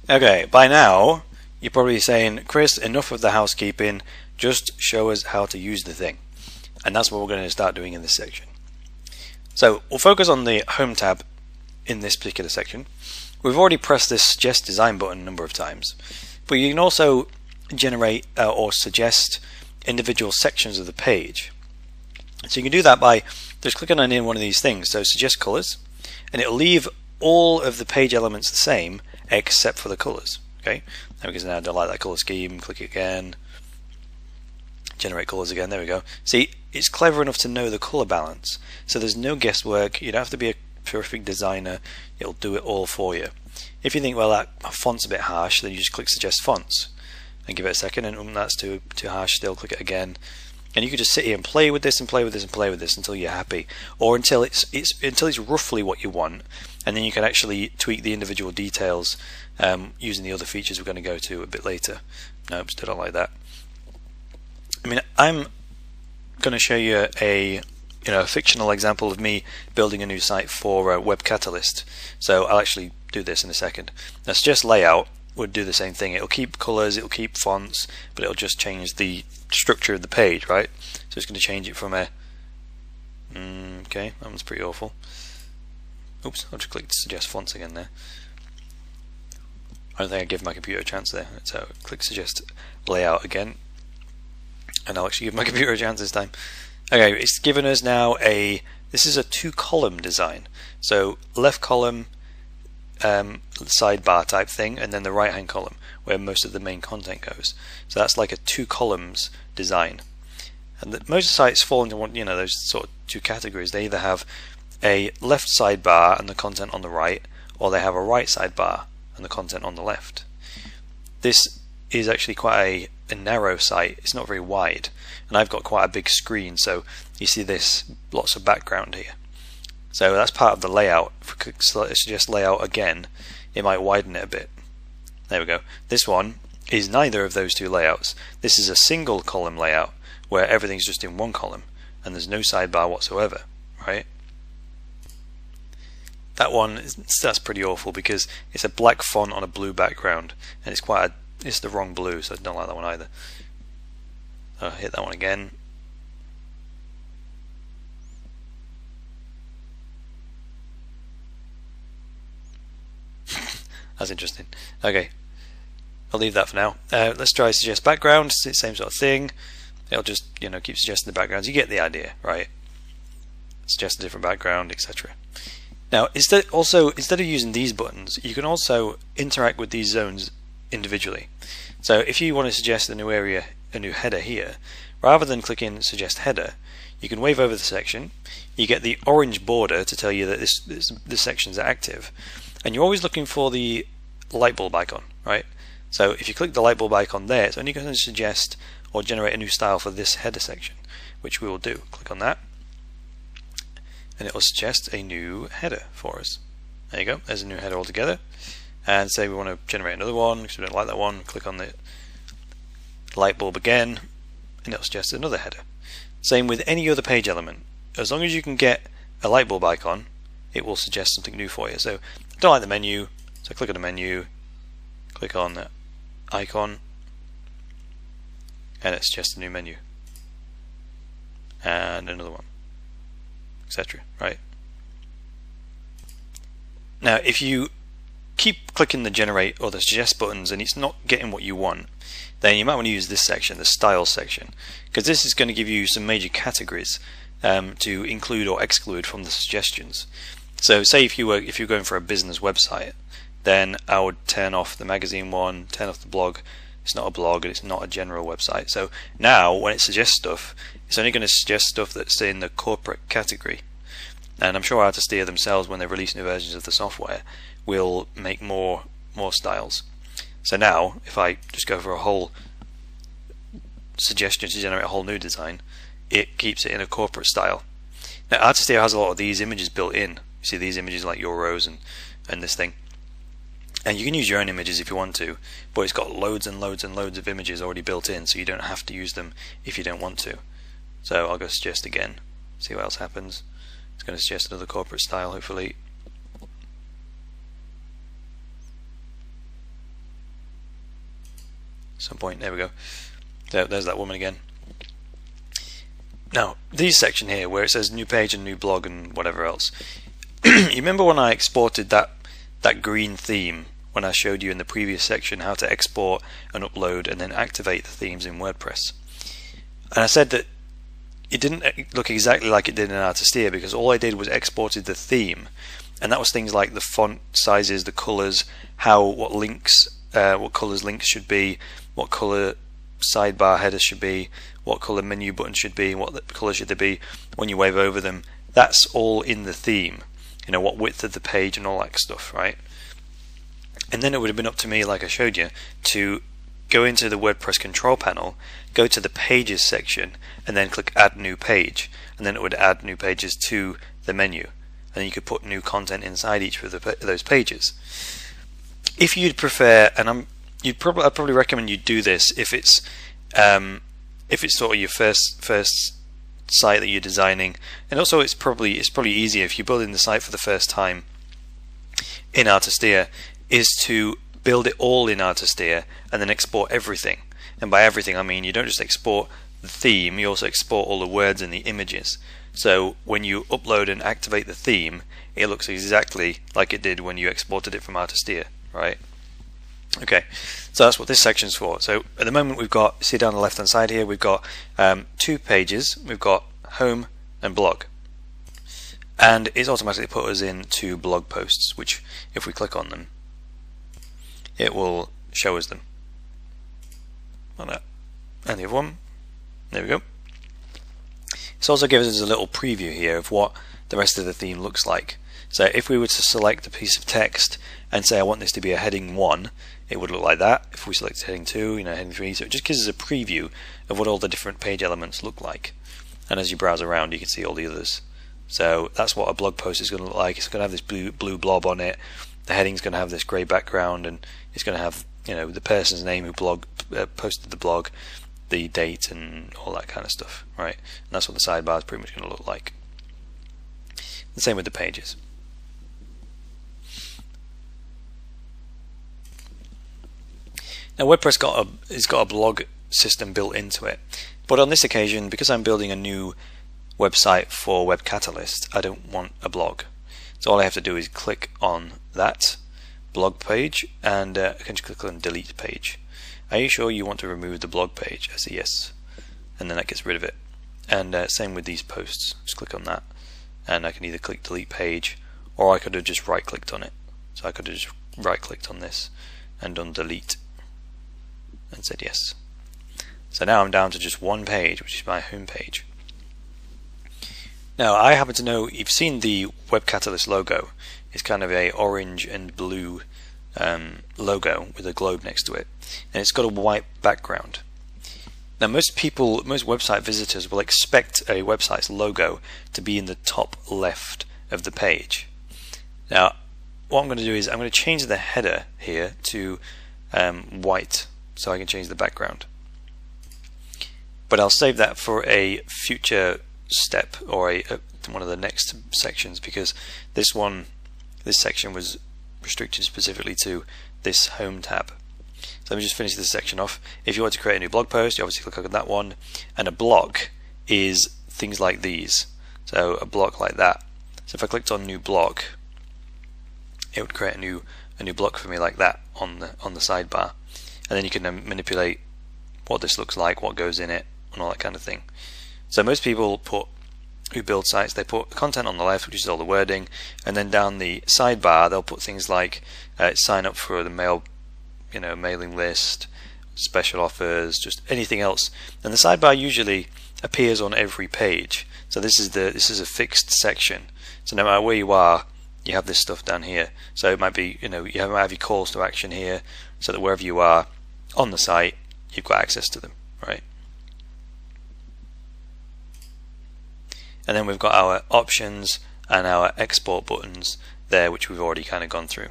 Okay, by now you're probably saying, Chris, enough of the housekeeping, just show us how to use the thing. And that's what we're going to start doing in this section. So we'll focus on the Home tab in this particular section. We've already pressed this Suggest Design button a number of times, but you can also generate or suggest individual sections of the page. So you can do that by just clicking on one of these things. So Suggest Colors, and it'll leave all of the page elements the same except for the colors. Okay, now because now I don't like that color scheme, click it again, generate colors again, there we go. See, it's clever enough to know the color balance, so there's no guesswork. You don't have to be a perfect designer, it'll do it all for you. If you think, well, that font's a bit harsh, then you just click Suggest Fonts and give it a second, and that's too harsh still, click it again. And you can just sit here and play with this and play with this and play with this until you're happy, or until it's roughly what you want, and then you can actually tweak the individual details using the other features we're going to go to a bit later. Nope, still don't like that. I mean, I'm going to show you a fictional example of me building a new site for Web Catalyst. So I'll actually do this in a second. Now, Suggest Layout would do the same thing. It'll keep colors, it'll keep fonts, but it'll just change the structure of the page, right? So it's going to change it from a okay, that one's pretty awful. Oops, I'll just click Suggest Fonts again there. I don't think I give my computer a chance there. So click Suggest Layout again, and I'll actually give my computer a chance this time. Okay, it's given us now this is a 2-column design. So left column, sidebar type thing, and then the right hand column where most of the main content goes. So that's like a 2 columns design. And most sites fall into one, those sort of 2 categories. They either have a left sidebar and the content on the right, or they have a right sidebar and the content on the left. This is actually quite a narrow site. It's not very wide, and I've got quite a big screen, so you see this lots of background here. So that's part of the layout. If we click Suggest Layout again, it might widen it a bit. There we go. This one is neither of those 2 layouts. This is a single column layout where everything's just in one column and there's no sidebar whatsoever, right? That one, that's pretty awful because it's a black font on a blue background, and it's the wrong blue, so I don't like that one either. I'll hit that one again. That's interesting. Okay, I'll leave that for now. Let's try Suggest Background. It's the same sort of thing. It'll just keep suggesting the backgrounds. You get the idea, right? Suggest a different background, etc. Now, instead of using these buttons, you can also interact with these zones individually. So if you want to suggest a new area, a new header here, rather than clicking Suggest Header, you can wave over the section. You get the orange border to tell you that this section's active, and you're always looking for the light bulb icon, right? So if you click the light bulb icon there, it's only going to suggest or generate a new style for this header section, which we will do. Click on that, and it will suggest a new header for us. There you go, there's a new header altogether. And say we want to generate another one because we don't like that one, click on the light bulb again, and it'll suggest another header. Same with any other page element. As long as you can get a light bulb icon, it will suggest something new for you. So I don't like the menu, so click on the menu, click on the icon, and it suggests a new menu. And another one, etc. Right? Now if you keep clicking the generate or the suggest buttons and it's not getting what you want, then you might want to use this section, the style section, because this is going to give you some major categories to include or exclude from the suggestions. So say if you're going for a business website, then I would turn off the magazine one, turn off the blog. It's not a blog and it's not a general website. So now when it suggests stuff, it's only going to suggest stuff that's in the corporate category. And I'm sure Artisteer themselves, when they release new versions of the software, will make more styles. So now if I just go for a whole suggestion to generate a whole new design, it keeps it in a corporate style. Now Artisteer has a lot of these images built in. You see these images like euros and this thing, and you can use your own images if you want to, but it's got loads and loads and loads of images already built in, so you don't have to use them if you don't want to. So I'll go suggest again, see what else happens. It's going to suggest another corporate style hopefully. some point. There we go. There's that woman again. Now, these section here where it says new page and new blog and whatever else. You remember when I exported that green theme when I showed you in the previous section how to export and upload and then activate the themes in WordPress? And I said that it didn't look exactly like it did in Artisteer because all I did was exported the theme, and that was things like the font sizes, the colors, what colors links should be, what color sidebar headers should be, what color menu buttons should be, what color should they be when you wave over them. That's all in the theme, you know, what width of the page and all that stuff, right? And then it would have been up to me, like I showed you, to go into the WordPress control panel, go to the pages section, and then click add new page, and then it would add new pages to the menu, and then you could put new content inside each of those pages. If you'd prefer, and I'd probably recommend you do this if it's sort of your first site that you're designing, and also it's probably easier if you're building the site for the first time in Artisteer, is to build it all in Artisteer and then export everything. And by everything I mean you don't just export the theme, you also export all the words and the images. So when you upload and activate the theme, it looks exactly like it did when you exported it from Artisteer, right? Okay, so that's what this section's for. So at the moment we've got, see down the left hand side here, we've got 2 pages. We've got home and blog, and it's automatically put us into blog posts, which if we click on them it will show us them like that. And the other one, there we go. It's also gives us a little preview here of what the rest of the theme looks like. So if we were to select a piece of text and say I want this to be a heading 1, it would look like that. If we select heading 2, heading 3, so it just gives us a preview of what all the different page elements look like. And as you browse around you can see all the others. So that's what a blog post is going to look like. It's going to have this blue blob on it. The heading's going to have this grey background, and it's going to have the person's name who posted the blog, the date, and all that kind of stuff, right? And that's what the sidebar is pretty much going to look like. The same with the pages. Now WordPress has got a blog system built into it, but on this occasion, because I'm building a new website for Web Catalyst, I don't want a blog. So all I have to do is click on that blog page, and I can just click on delete page. Are you sure you want to remove the blog page? I say yes, and then that gets rid of it. And same with these posts, just click on that, and I can either click delete page, or I could have just right clicked on it. So I could have just right clicked on this and done delete and said yes. So now I'm down to just one page, which is my home page. Now I happen to know you've seen the Web Catalyst logo. It's kind of a orange and blue logo with a globe next to it, and it's got a white background. Now most website visitors will expect a website's logo to be in the top left of the page. Now what I'm going to do is I'm going to change the header here to white, so I can change the background. But I'll save that for a future step, or one of the next sections, because this section was restricted specifically to this home tab. So let me just finish this section off. If you want to create a new blog post, you obviously click on that one, and a block is things like these. So a block like that. So if I clicked on new block, it would create a new block for me like that on the sidebar, and then you can manipulate what this looks like, what goes in it, and all that kind of thing. So most people who build sites, they put content on the left, which is all the wording, and then down the sidebar they'll put things like sign up for the mailing list, special offers, just anything else. And the sidebar usually appears on every page. So this is a fixed section. So no matter where you are, you have this stuff down here. So it might be, you might have your calls to action here, so that wherever you are on the site, you've got access to them, right? And then we've got our options and our export buttons there, which we've already kind of gone through.